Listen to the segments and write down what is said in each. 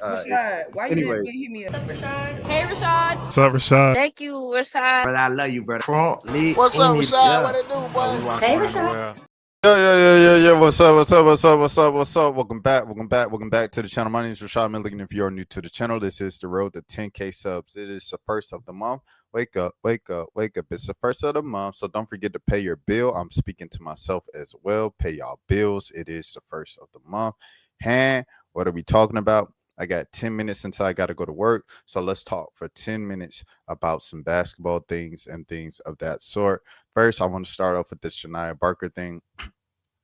Rashad, why you didn't hit me up? What's up, Rashad? Hey, Rashad. What's up, Rashad? Thank you, Rashad. Brother, I love you, brother. What's up, Rashad? What it do, boy? Hey, Rashad. Yeah. What's up? Welcome back to the channel. My name is Rashad Milligan. If you're new to the channel, this is the road to 10K subs. It is the first of the month. Wake up. It's the first of the month, so don't forget to pay your bill. I'm speaking to myself as well. Pay y'all bills. It is the first of the month. What are we talking about? I got 10 minutes until I got to go to work. So let's talk for 10 minutes about some basketball things and things of that sort. First, I want to start off with this Janiah Barker thing.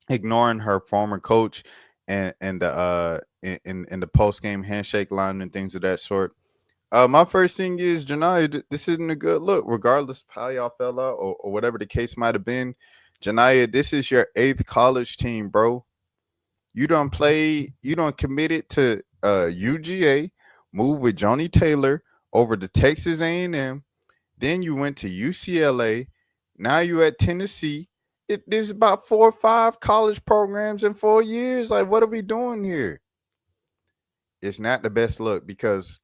Ignoring her former coach and the in the post-game handshake line and things of that sort. My first thing is, Janiah, this isn't a good look, regardless of how y'all fell out or whatever the case might have been. Janiah, this is your 8th college team, bro. You don't committed to UGA, moved with Johnny Taylor over to Texas A&M. Then you went to UCLA. Now you at Tennessee. There's about 4 or 5 college programs in 4 years. Like, what are we doing here? It's not the best look because,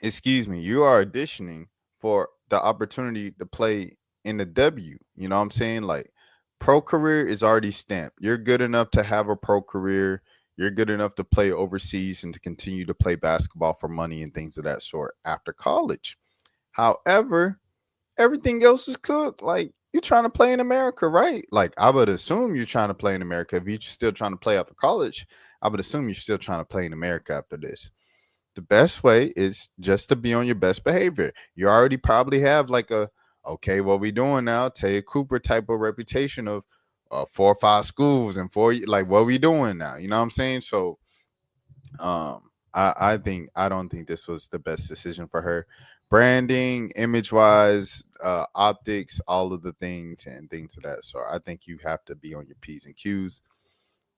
excuse me, you are auditioning for the opportunity to play in the W. You know what I'm saying? Like, pro career is already stamped. You're good enough to have a pro career. You're good enough to play overseas and to continue to play basketball for money and things of that sort after college. However, everything else is cooked. Like, you're trying to play in America, right? Like, I would assume you're trying to play in America. If you're still trying to play after college, I would assume you're still trying to play in America after this. The best way is just to be on your best behavior. You already probably have like okay, what we doing now? Taya Cooper type of reputation of 4 or 5 schools and 4, like, what we doing now? You know what I'm saying? So, I don't think this was the best decision for her. Branding, image-wise, optics, all of the things and things of that. So I think you have to be on your P's and Q's.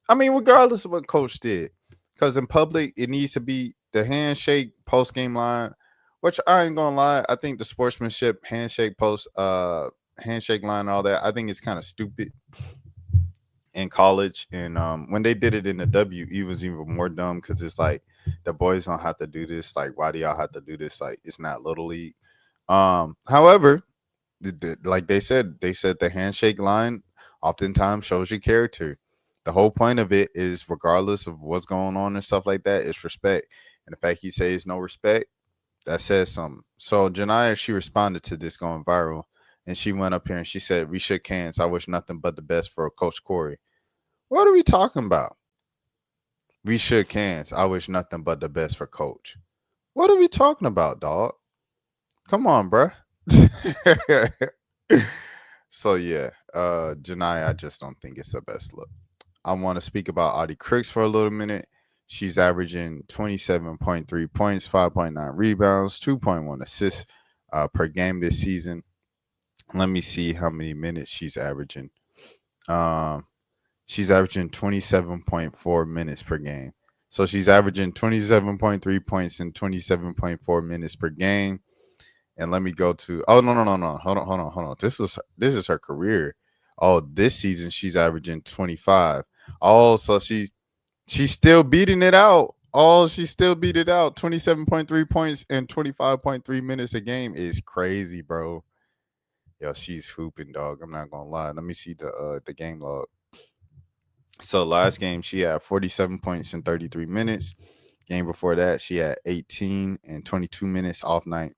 I mean, regardless of what coach did, because in public, it needs to be the handshake post-game line, which I ain't gonna lie, I think the sportsmanship handshake handshake line, all that, I think it's kind of stupid in college. And when they did it in the W, it was even more dumb because it's like, the boys don't have to do this. Like, why do y'all have to do this? Like, it's not Little League. However, like they said the handshake line oftentimes shows your character. The whole point of it is, regardless of what's going on and stuff like that, it's respect. And the fact he says no respect, that says something. So Janiah, she responded to this going viral, and she went up here and she said, "We shook hands. I wish nothing but the best for Coach Corey." What are we talking about? We shook hands. I wish nothing but the best for Coach. What are we talking about, dog? Come on, bruh. So yeah, Janiah, I just don't think it's the best look. I want to speak about Audie Crooks for a little minute. She's averaging 27.3 points, 5.9 rebounds, 2.1 assists per game this season. Let me see how many minutes she's averaging. She's averaging 27.4 minutes per game. So she's averaging 27.3 points and 27.4 minutes per game. And let me go to, oh, no. Hold on. This is her career. Oh, this season she's averaging 25. Oh, so she's still beating it out. Oh, she still beat it out. 27.3 points and 25.3 minutes a game is crazy, bro. Yo, she's hooping, dog. I'm not gonna lie. Let me see the game log. So last game she had 47 points in 33 minutes. Game before that she had 18 and 22 minutes off night.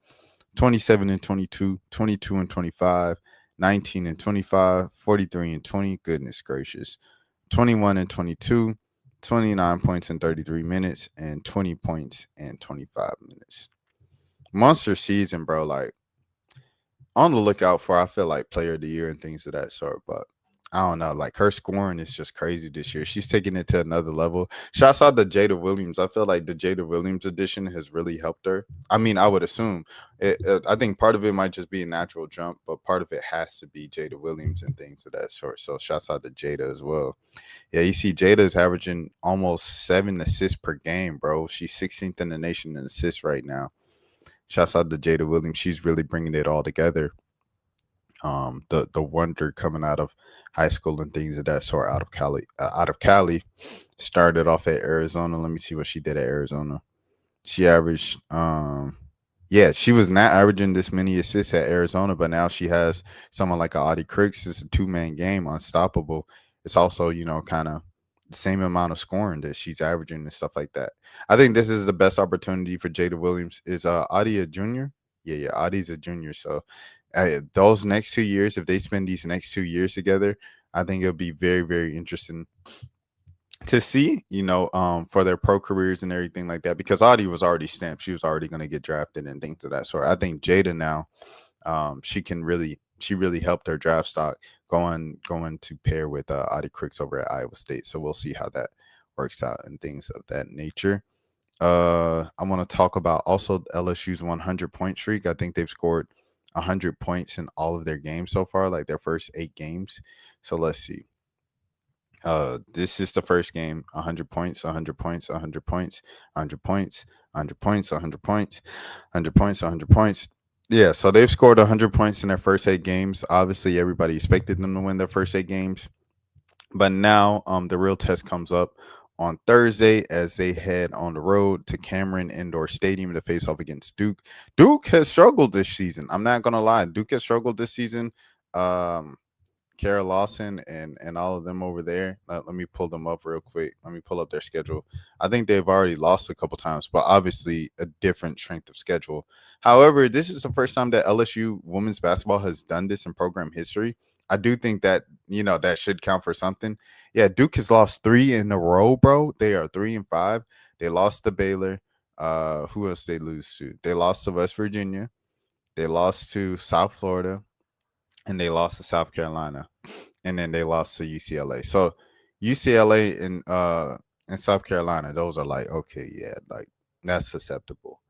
27 and 22, 22 and 25, 19 and 25, 43 and 20. Goodness gracious. 21 and 22, 29 points in 33 minutes, and 20 points in 25 minutes. Monster season, bro. Like, on the lookout for, I feel like, player of the year and things of that sort. But I don't know. Like, her scoring is just crazy this year. She's taking it to another level. Shouts out to Jada Williams. I feel like the Jada Williams edition has really helped her. I mean, I would assume. I think part of it might just be a natural jump, but part of it has to be Jada Williams and things of that sort. So shouts out to Jada as well. Yeah, you see Jada is averaging almost 7 assists per game, bro. She's 16th in the nation in assists right now. Shouts out to Jada Williams. She's really bringing it all together. The wonder coming out of high school and things of that sort out of Cali. Started off at Arizona. Let me see what she did at Arizona. She averaged yeah, she was not averaging this many assists at Arizona, but now she has someone like a Audie Cricks. It's a two-man game, unstoppable. It's also, kind of the same amount of scoring that she's averaging and stuff like that. I think this is the best opportunity for Jada Williams. Is Audie a junior? Yeah, Audie's a junior. So those next 2 years, if they spend these next 2 years together, I think it'll be very, very interesting to see, for their pro careers and everything like that. Because Audie was already stamped; she was already going to get drafted and things of that sort. I think Jada now, she really helped her draft stock going to pair with Audie Cricks over at Iowa State. So we'll see how that works out and things of that nature. I want to talk about also LSU's 100-point streak. I think they've scored 100 points in all of their games so far, like their first 8 games. So let's see. This is the first game. 100 points, 100 points, 100 points, 100 points, 100 points, 100 points, 100 points, 100 points. Yeah, so they've scored 100 points in their first 8 games. Obviously, everybody expected them to win their first 8 games, but now the real test comes up on Thursday as they head on the road to Cameron Indoor Stadium to face off against Duke. Duke has struggled this season. I'm not gonna lie. Duke has struggled this season. Kara Lawson and all of them over there. Let me pull them up real quick. Let me pull up their schedule. I think they've already lost a couple times, but obviously a different strength of schedule. However, this is the first time that LSU women's basketball has done this in program history. I do think that, that should count for something. Yeah, Duke has lost 3 in a row, bro. They are 3-5. They lost to Baylor. Who else they lose to? They lost to West Virginia. They lost to South Florida. And they lost to South Carolina, and then they lost to UCLA. So UCLA and South Carolina, those are like, okay, yeah, like that's susceptible.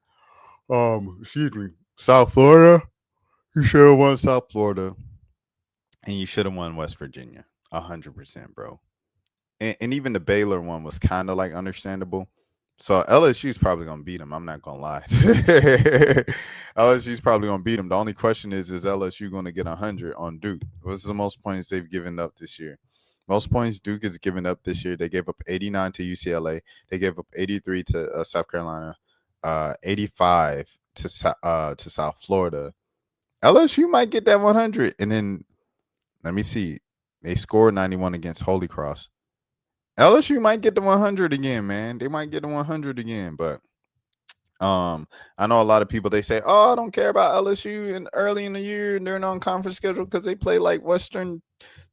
Excuse me. South Florida, you should have won South Florida, and you should have won West Virginia, 100%, bro. And even the Baylor one was kind of like understandable. So LSU's probably gonna beat them. I'm not gonna lie. LSU's probably gonna beat them. The only question is LSU gonna get 100 on Duke? What's the most points they've given up this year? Most points Duke has given up this year. They gave up 89 to UCLA. They gave up 83 to South Carolina, 85 to South Florida. LSU might get that 100. And then let me see. They scored 91 against Holy Cross. LSU might get the 100 again, man. They might get the 100 again, but I know a lot of people, they say, "Oh, I don't care about LSU and early in the year and they're non-conference schedule because they play like Western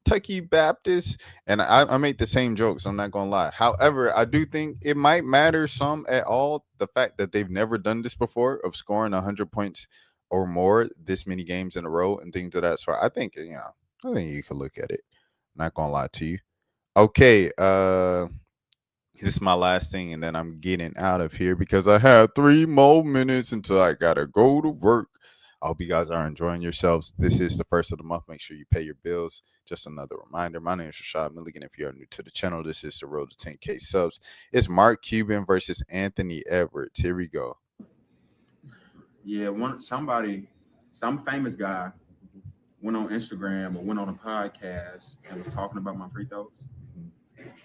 Kentucky Baptist." And I make the same jokes. I'm not gonna lie. However, I do think it might matter some at all the fact that they've never done this before of scoring 100 points or more this many games in a row and things of that sort. I think you can look at it. I'm not gonna lie to you. Okay, this is my last thing, and then I'm getting out of here because I have 3 more minutes until I gotta go to work. I hope you guys are enjoying yourselves. This is the first of the month. Make sure you pay your bills. Just another reminder. My name is Rashad Milligan. If you're new to the channel, this is the road to 10K subs. It's Mark Cuban versus Anthony Edwards. Here we go. Yeah, some famous guy went on Instagram or went on a podcast and was talking about my free throws.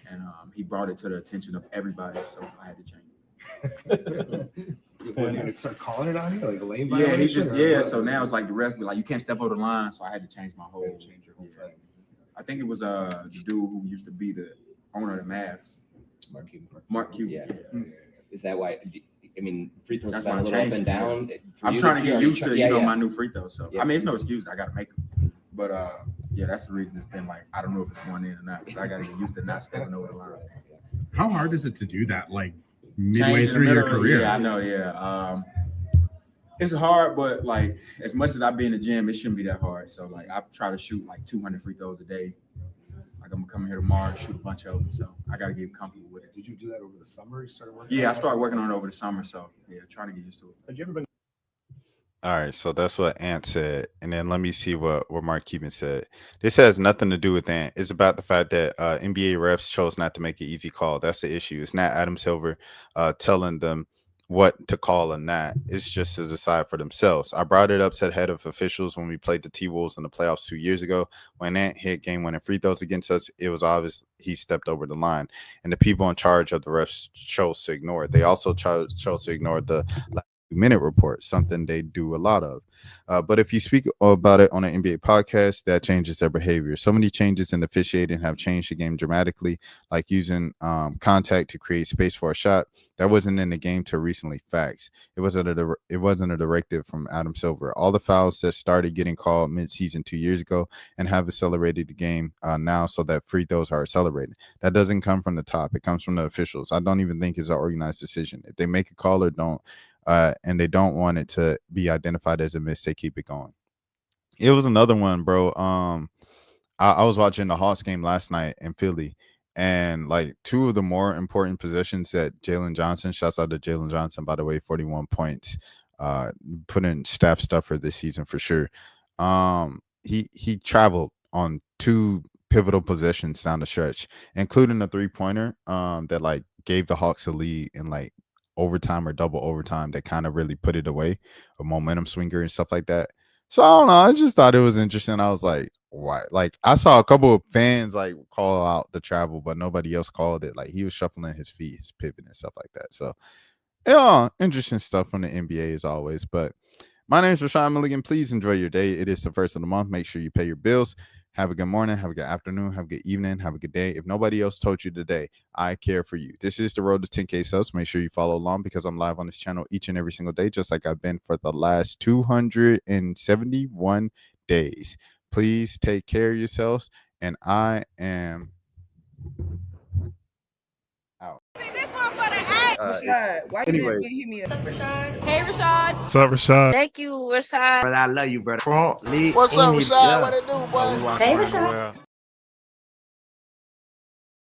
And he brought it to the attention of everybody, so I had to change it. When you start calling it on you, like a lane violation? So now it's like the rest, like you can't step over the line, so I had to change my whole. Change your whole thing. I think it was the dude who used to be the owner of the Mavs, Mark Cuban. Yeah. Is that why? I mean, free throws That's been why a I little up changed and it. down. I'm trying to get used to my new free throws. So Yeah. I mean, it's no excuse. I got to make them. But yeah, that's the reason it's been like, I don't know if it's going in or not, because I got to get used to not stepping over the line. How hard is it to do that, like midway through your career? Yeah, I know. Yeah, it's hard, but like as much as I be in the gym, it shouldn't be that hard. So like I try to shoot like 200 free throws a day. Like I'm gonna come here tomorrow and shoot a bunch of them. So I got to get comfortable with it. Did you do that over the summer? You started working? Yeah, I started working on it over the summer. So yeah, trying to get used to it. Have you ever been? All right, so that's what Ant said. And then let me see what Mark Cuban said. This has nothing to do with Ant. It's about the fact that NBA refs chose not to make an easy call. That's the issue. It's not Adam Silver telling them what to call a nat. It's just to decide for themselves. I brought it up to the head of officials when we played the T-Wolves in the playoffs 2 years ago. When Ant hit game-winning free throws against us, it was obvious he stepped over the line. And the people in charge of the refs chose to ignore it. They also chose to ignore the minute report, something they do a lot of. But if you speak about it on an NBA podcast, that changes their behavior. So many changes in officiating have changed the game dramatically, like using contact to create space for a shot. That wasn't in the game till recently. Facts. It wasn't a directive from Adam Silver. All the fouls that started getting called mid-season 2 years ago and have accelerated the game now so that free throws are accelerated. That doesn't come from the top. It comes from the officials. I don't even think it's an organized decision. If they make a call or don't, and they don't want it to be identified as a miss, they keep it going. It was another one, bro. I was watching the Hawks game last night in Philly, and like two of the more important possessions that Jalen Johnson, shouts out to Jalen Johnson, by the way, 41 points, put in staff stuffer this season for sure. He traveled on two pivotal possessions down the stretch, including a 3-pointer that like gave the Hawks a lead in like overtime or double overtime that kind of really put it away, a momentum swinger and stuff like that. So I don't know. I just thought it was interesting. I was like, why? Like I saw a couple of fans like call out the travel, but nobody else called it. Like he was shuffling his feet, his pivot and stuff like that. So yeah, interesting stuff from the NBA as always. But my name is Rashad Milligan. Please enjoy your day. It is the first of the month. Make sure you pay your bills. Have a good morning. Have a good afternoon. Have a good evening. Have a good day. If nobody else told you today, I care for you. This is the road to 10K subs. Make sure you follow along because I'm live on this channel each and every single day, just like I've been for the last 271 days. Please take care of yourselves. And I am out. Rashad, why you didn't hit me up? What's up, Rashad? Hey, Rashad. What's up, Rashad? Thank you, Rashad. Brother, I love you, brother. What's up, Rashad? Yeah. What it do, boy? Hey, Rashad.